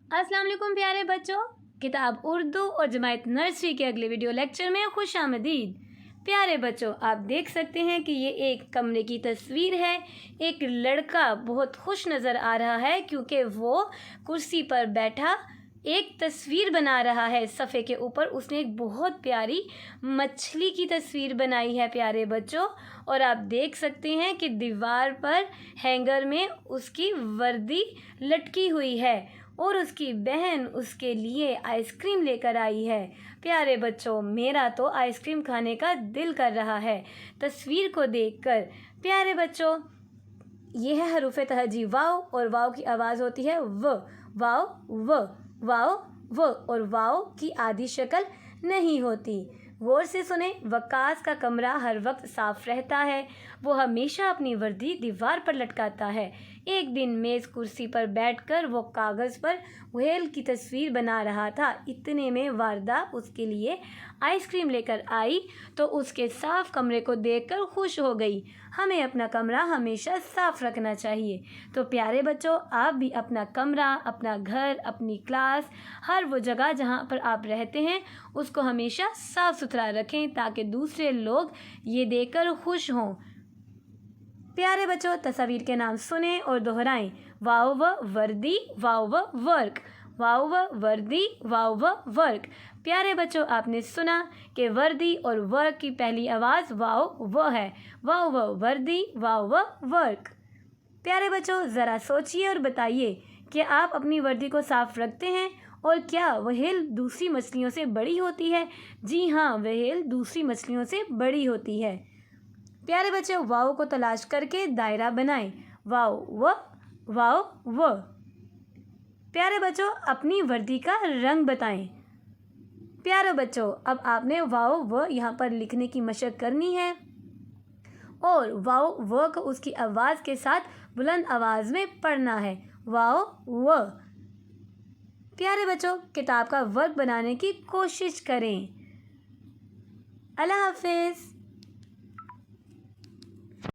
अस्सलाम वालेकुम प्यारे बच्चों। किताब उर्दू और जमायत नर्सरी के अगले वीडियो लेक्चर में खुशामदीद। प्यारे बच्चों, आप देख सकते हैं कि ये एक कमरे की तस्वीर है। एक लड़का बहुत खुश नज़र आ रहा है क्योंकि वो कुर्सी पर बैठा एक तस्वीर बना रहा है। सफ़े के ऊपर उसने एक बहुत प्यारी मछली की तस्वीर बनाई है प्यारे बच्चों। और आप देख सकते हैं कि दीवार पर हैंगर में उसकी वर्दी लटकी हुई है और उसकी बहन उसके लिए आइसक्रीम लेकर आई है। प्यारे बच्चों, मेरा तो आइसक्रीम खाने का दिल कर रहा है तस्वीर को देखकर। प्यारे बच्चों, ये है हरूफ तहजी वाव, और वाव की आवाज़ होती है व। वाव व, और वाव की आधी शक्ल नहीं होती। गौर से सुने। वकास का कमरा हर वक्त साफ रहता है। वो हमेशा अपनी वर्दी दीवार पर लटकाता है। एक दिन मेज़ कुर्सी पर बैठकर वो कागज़ पर व्हेल की तस्वीर बना रहा था। इतने में वारदा उसके लिए आइसक्रीम लेकर आई तो उसके साफ कमरे को देखकर खुश हो गई। हमें अपना कमरा हमेशा साफ रखना चाहिए। तो प्यारे बच्चों, आप भी अपना कमरा, अपना घर, अपनी क्लास, हर वो जगह जहाँ पर आप रहते हैं उसको हमेशा साफ सुथरा रखें ताकि दूसरे लोग ये देखकर खुश हों। प्यारे बच्चों, तस्वीर के नाम सुने और दोहराएं। वाव व वर्दी, वाव व वर्क, वाव व वर्दी, वाव व वर्क। प्यारे बच्चों, आपने सुना कि वर्दी और वर्क की पहली आवाज़ वाव व है। वाव व वर्दी, वाव व वर्क। प्यारे बच्चों, ज़रा सोचिए और बताइए कि आप अपनी वर्दी को साफ रखते हैं और क्या व्हेल दूसरी मछलियों से बड़ी होती है? जी हाँ, व्हेल दूसरी मछलियों से बड़ी होती है। प्यारे बच्चों, वाव को तलाश करके दायरा बनाएं। वाव व, वाव व। प्यारे बच्चों, अपनी वर्दी का रंग बताएं। प्यारे बच्चों, अब आपने वाव व यहाँ पर लिखने की मशक करनी है और वाव व को उसकी आवाज़ के साथ बुलंद आवाज़ में पढ़ना है। वाव व। प्यारे बच्चों, किताब का वर्क बनाने की कोशिश करें। अल्लाह हाफिज़।